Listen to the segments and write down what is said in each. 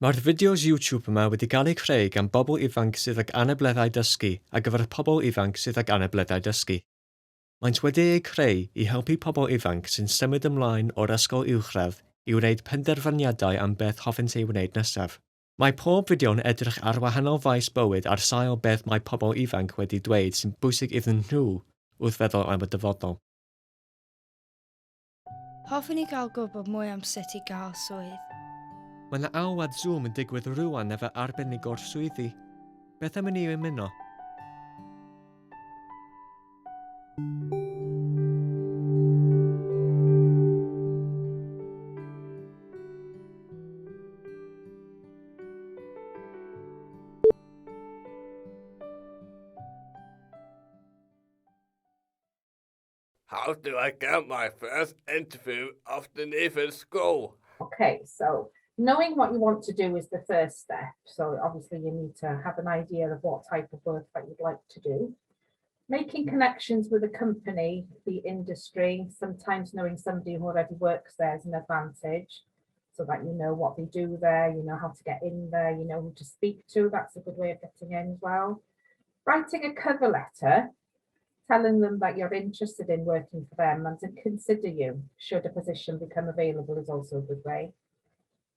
Mae'r fideos YouTube yma wedi cael eu creu gan bobl ifanc sydd ag anableddau dysgu a gyfer y pobl ifanc sydd ag anableddau dysgu. Maent wedi eu creu i helpu pobl ifanc sy'n symud ymlaen o'r ysgol uwchradd i wneud penderfyniadau am beth hoffent ei wneud nesaf. Mae pob fideo'n edrych ar wahanol faes bywyd ar sail beth mae pobl ifanc wedi dweud sy'n bwysig iddyn nhw wrth feddwl am y dyfodol. Hoffwn i gael gwybod mwy am sut i gael swydd. Mae yna alwad Zoom yn digwydd rwan efo arbennig o'r swyddi. Beth am i ni ymuno? How do I get my first interview after leaving school? Okay, so knowing what you want to do is the first step. So obviously you need to have an idea of what type of work that you'd like to do. Making connections with the company, the industry, sometimes knowing somebody who already works there is an advantage, so that you know what they do there, you know how to get in there, you know who to speak to. That's a good way of getting in as well. Writing a cover letter, telling them that you're interested in working for them and to consider you should a position become available is also a good way.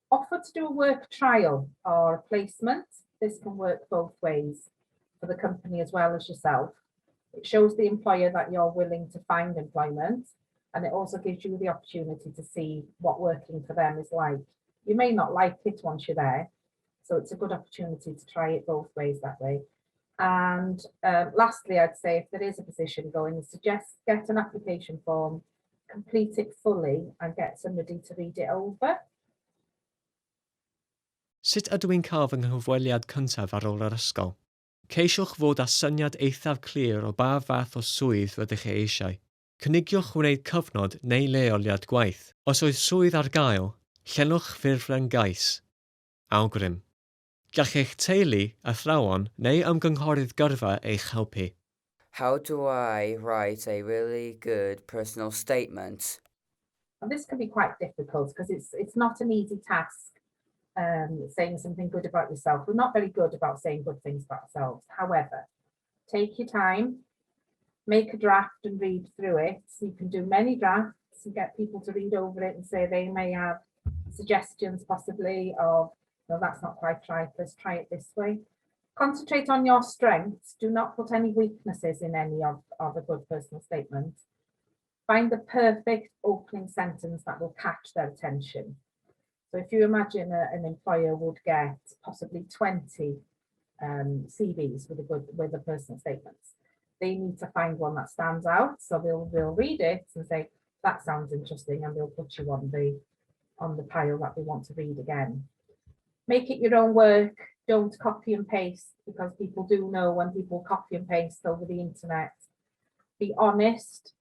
Offer to do a work trial or a placement. This can work both ways for the company as well as yourself. It shows the employer that you're willing to find employment, and it also gives you the opportunity to see what working for them is like. You may not like it once you're there, so it's a good opportunity to try it both ways that way. And lastly, I'd say if there is a position going, suggest get an application form, complete it fully and get somebody to read it over. Sut ydw i'n cael fy nghyfweliad cyntaf ar ôl yr ysgol? Ceisiwch fod â syniad eithaf clir o ba fath o swydd rydych chi eisiau. Cynigiwch wneud cyfnod neu leoliad gwaith. Os oedd swydd ar gael, llenwch ffurflen gais. Awgrym. Gall eich teulu, athrawon neu ymgynghorydd gyrfa eich helpu. How do I write a really good personal statement? And this can be quite difficult because it's not an easy task. Saying something good about yourself. We're not very good about saying good things about ourselves. However, take your time, make a draft and read through it. So you can do many drafts and get people to read over it and say they may have suggestions possibly of, no, that's not quite right, let's try it this way. Concentrate on your strengths. Do not put any weaknesses in any of a good personal statement. Find the perfect opening sentence that will catch their attention. So if you imagine an employer would get possibly 20 CVs with the personal statements, they need to find one that stands out. So they'll read it and say, that sounds interesting, and they'll put you on the pile that they want to read again. Make it your own work. Don't copy and paste, because people do know when people copy and paste over the internet. Be honest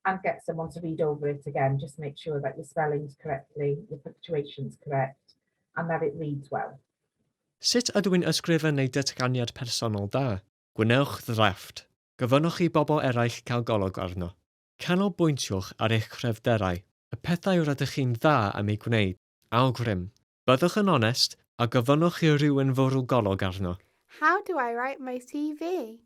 and get someone to read over it again. Just make sure that your spelling's correctly, your punctuation's correct, and that it reads well. Sut ydw i'n ysgrifennu datganiad personol da? Gwnewch ddrafft. Gofynnwch i bobl eraill cael golwg arno. Canolbwyntiwch ar eich cryfderau, y pethau rydych chi'n dda am ei gwneud. Awgrym. Byddwch yn onest a gofynnwch i rywun fwrw golwg arno. How do I write my CV?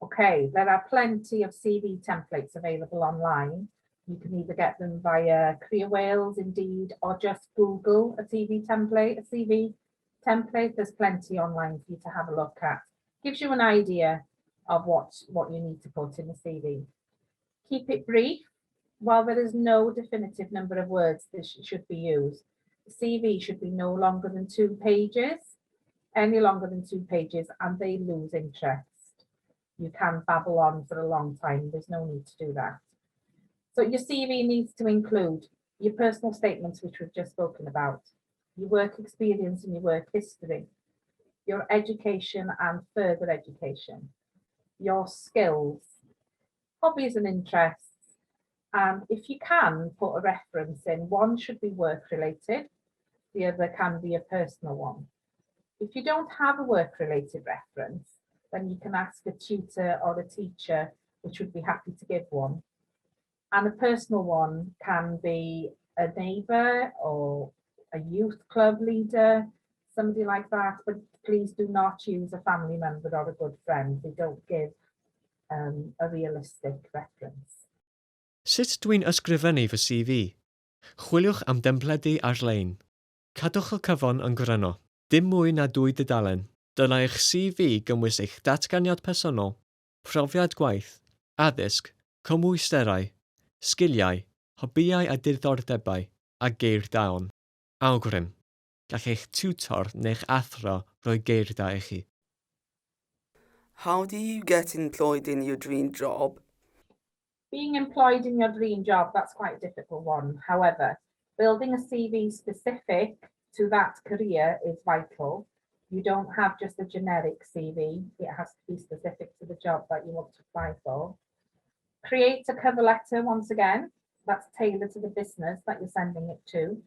Okay, there are plenty of CV templates available online. You can either get them via Career Wales, Indeed, or just Google a CV template. There's plenty online for you to have a look at. Gives you an idea of what you need to put in the CV. Keep it brief. While there is no definitive number of words that should be used, the CV should be no longer than 2 pages. Any longer than 2 pages, and they lose interest. You can babble on for a long time. There's no need to do that. So your CV needs to include your personal statements, which we've just spoken about, your work experience and your work history, your education and further education, your skills, hobbies and interests, and if you can put a reference in, one should be work related, the other can be a personal one. If you don't have a work related reference, then you can ask a tutor or a teacher, which would be happy to give one. And a personal one can be a neighbour or a youth club leader, somebody like that, but please do not use a family member or a good friend. They don't give a realistic reference. Sut dwi'n ysgrifennu fy CV? Chwiliwch am dempledu ar-lein. Cadwch y cyfan yn gryno. Dim mwy na 2 dudalen. Dylai eich CV gymwys eich datganiad personol, profiad gwaith, addysg, cymwysterau, sgiliau, hobïau a diddordebau, a geir dawn. Awgrym. Gall eich tiwtor neu'ch athro roi geir da i chi. How do you get employed in your dream job? Being employed in your dream job, that's quite a difficult one. However, building a CV specific to that career is vital. You don't have just a generic CV. It has to be specific to the job that you want to apply for. Create a cover letter once again, that's tailored to the business that you're sending it to.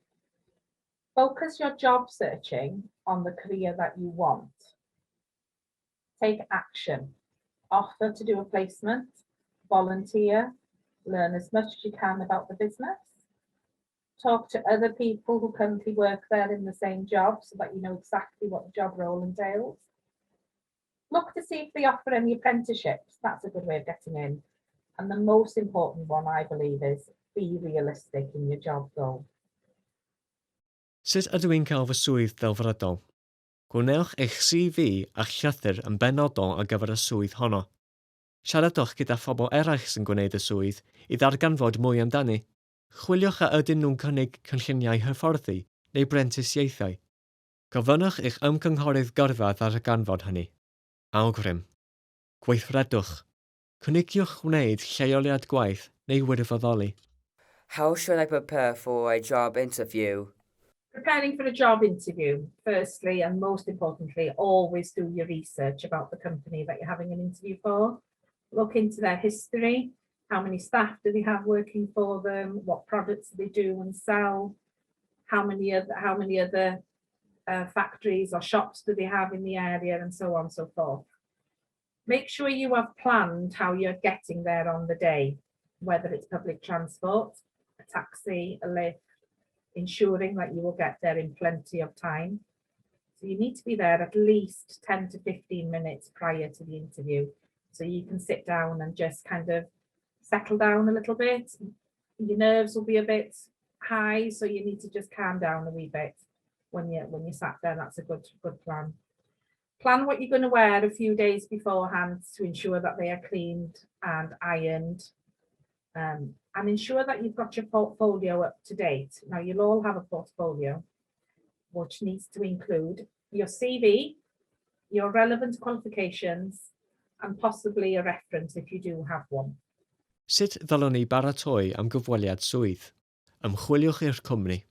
Focus your job searching on the career that you want. Take action. Offer to do a placement, volunteer, learn as much as you can about the business. Talk to other people who currently work there in the same job so that you know exactly what the job role entails. Look to see if they offer any apprenticeships. That's a good way of getting in. And the most important one, I believe, is be realistic in your job role. Sut ydw i'n cael fy swydd delfrydol? Gwnewch eich CV a llythyr yn benodol ar gyfer y swydd honno. Siaradwch gyda phobl eraill sy'n gwneud y swydd i ddarganfod mwy amdani. Chwiliwch a ydyn nhw'n cynnig cynlluniau hyfforddi neu brentisiaethau. Gofynnwch eich ymgynghorydd gyrfa ar y ganfod hynny. Awgrym. Gweithredwch. Cynigiwch wneud lleoliad gwaith neu wirfoddoli. How should I prepare for a job interview? Preparing for a job interview, firstly and most importantly, always do your research about the company that you're having an interview for. Look into their history. How many staff do they have working for them? What products do they do and sell? How many other factories or shops do they have in the area, and so on and so forth. Make sure you have planned how you're getting there on the day, whether it's public transport, a taxi, a lift, ensuring that you will get there in plenty of time. So you need to be there at least 10 to 15 minutes prior to the interview, so you can sit down and just kind of settle down a little bit. Your nerves will be a bit high, so you need to just calm down a wee bit when you sat there. That's a good plan. Plan what you're going to wear a few days beforehand to ensure that they are cleaned and ironed. And ensure that you've got your portfolio up to date. Now, you'll all have a portfolio, which needs to include your CV, your relevant qualifications, and possibly a reference if you do have one. Sut ddylwn ni baratoi am gyfweliad swydd? Ymchwiliwch i'r cwmni.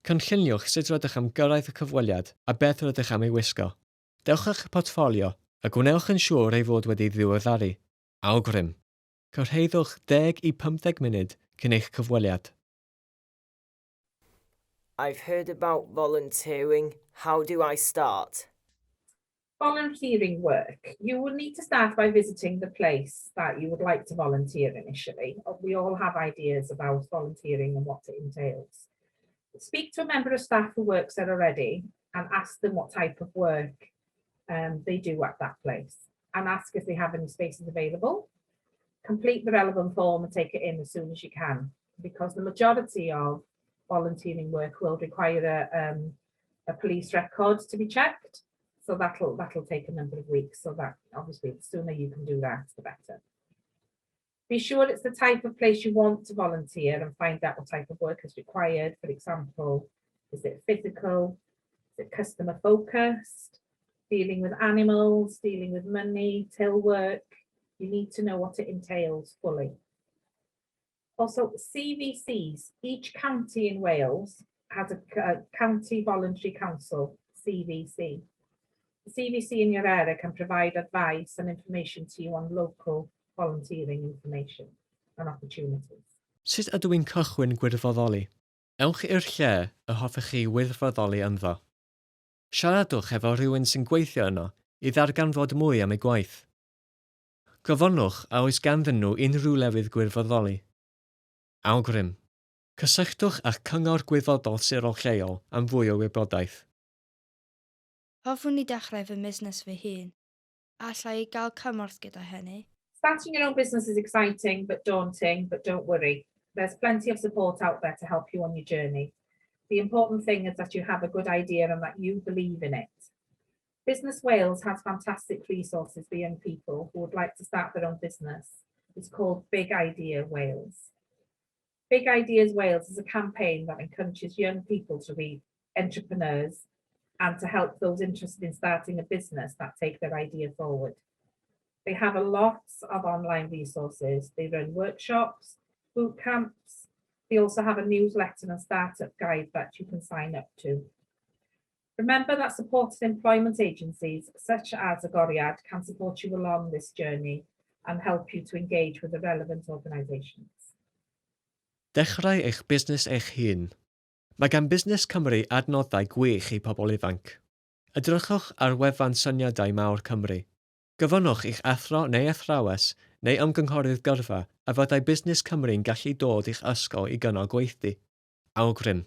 Cynlluniwch sut rydych am gyrraedd y cyfweliad a beth rydych am ei wisgo. Dewch eich portfolio a gwnewch yn siŵr ei fod wedi ddiweddaru. Awgrym. Cyrhaeddwch 10 i 15 munud cyn eich cyfweliad. I've heard about volunteering. How do I start? Volunteering work. You will need to start by visiting the place that you would like to volunteer initially. We all have ideas about volunteering and what it entails. Speak to a member of staff who works there already and ask them what type of work they do at that place, and ask if they have any spaces available. Complete the relevant form and take it in as soon as you can, because the majority of volunteering work will require a police record to be checked. So that'll take a number of weeks. So that obviously the sooner you can do that, the better. Be sure it's the type of place you want to volunteer and find out what type of work is required. For example, is it physical? Is it customer focused? Dealing with animals, dealing with money, till work? You need to know what it entails fully. Also, CVCs. Each county in Wales has a county voluntary council, CVC. The CVC in your area can provide advice and information to you on local volunteering information and opportunities. Sut ydw i'n cychwyn gwirfoddoli? Ewch i'r lle y hoffech chi wirfoddoli ynddo. Siaradwch efo rhywun sy'n gweithio yno i ddarganfod mwy am ei gwaith. Gofynnwch a oes ganddyn nhw unrhyw lefydd gwirfoddoli. Awgrym. Cysylltwch â'ch cyngor gwyddodol sirol lleol am fwy o wybodaeth. Hoffwn i dechrau fy busnes fy hun. Allai i gael cymorth gyda hynny? Starting your own business is exciting but daunting, but don't worry. There's plenty of support out there to help you on your journey. The important thing is that you have a good idea and that you believe in it. Business Wales has fantastic resources for young people who would like to start their own business. It's called Big Idea Wales. Big Ideas Wales is a campaign that encourages young people to be entrepreneurs and to help those interested in starting a business that take their idea forward. They have a lot of online resources. They run workshops, boot camps. They also have a newsletter and startup guide that you can sign up to. Remember that supported employment agencies such as Agoriad can support you along this journey and help you to engage with the relevant organisations. Dechrau eich busnes eich hun. Mae gan Busnes Cymru adnoddau gwych i pobl ifanc. Edrychwch ar wefan syniadau mawr Cymru. Gofynnwch eich athro neu athrawes neu ymgynghorydd gyrfa a fyddai Busnes Cymru'n gallu dod i'ch ysgol i gynnal gweithdi. Awgrym.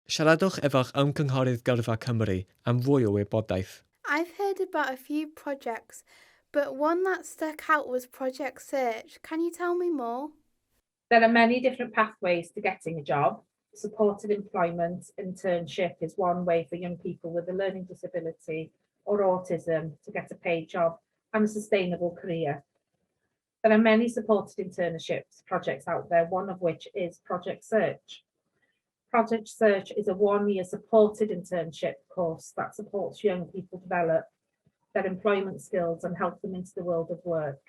Siaradwch efo'ch ymgynghorydd gyrfa Cymru am fwy o wybodaeth. I've heard about a few projects, but one that stuck out was Project Search. Can you tell me more? There are many different pathways to getting a job. Supported employment internship is one way for young people with a learning disability or autism to get a paid job and a sustainable career. There are many supported internships projects out there, one of which is Project Search. Project Search is a one-year supported internship course that supports young people develop their employment skills and help them into the world of work.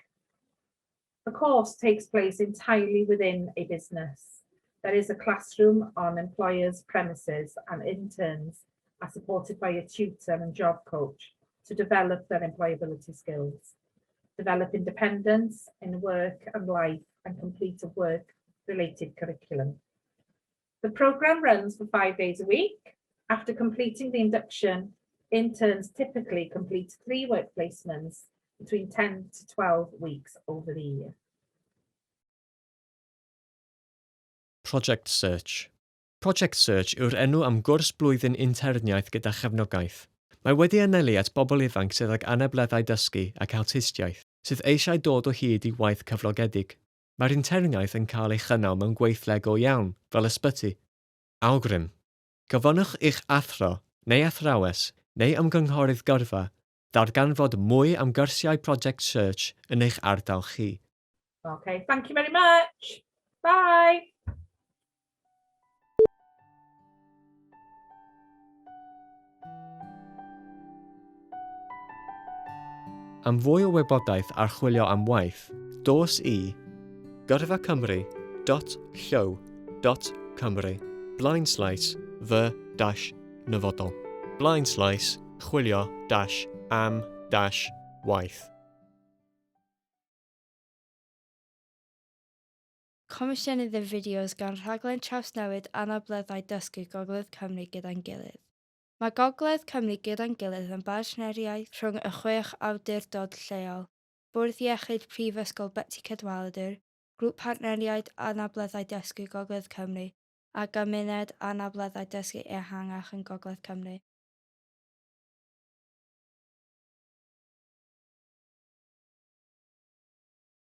The course takes place entirely within a business. There is a classroom on employers' premises and interns are supported by a tutor and job coach to develop their employability skills, develop independence in work and life, and complete a work-related curriculum. The programme runs for 5 days a week. After completing the induction, interns typically complete 3 work placements between 10 to 12 weeks over the year. Project Search. Project Search yw'r enw am gwrs blwyddyn interniaeth gyda chefnogaeth. Mae wedi anelu at bobl ifanc sydd ag anableddau dysgu ac awtistiaeth, sydd eisiau dod o hyd i waith cyflogedig. Mae'r interniaeth yn cael ei chynnal mewn gweithle go iawn, fel ysbyty. Awgrym. Gofynnwch eich athro, neu athrawes, neu ymgynghorydd gyrfa, darganfod mwy am gyrsiau Project Search yn eich ardal chi. Okay, thank you very much. Bye. Am fwy o wybodaeth ar chwilio am waith, dos i gyrfacymru.llw.cymru/fy-nyfodol /chwilio-am-waith. Comisiynydd y fideos gan rhaglen trawsnewid anableddau dysgu Gogledd Cymru gyda'n gilydd. Mae Gogledd Cymru gyda'n gilydd yn bartneriaeth rhwng y 6 awdurdod lleol, Bwrdd Iechyd Prifysgol Betsi Cadwaladr, Grŵp Partneriaid Anableddau Dysgu Gogledd Cymru a Gymuned Anableddau Dysgu Ehangach yn Gogledd Cymru.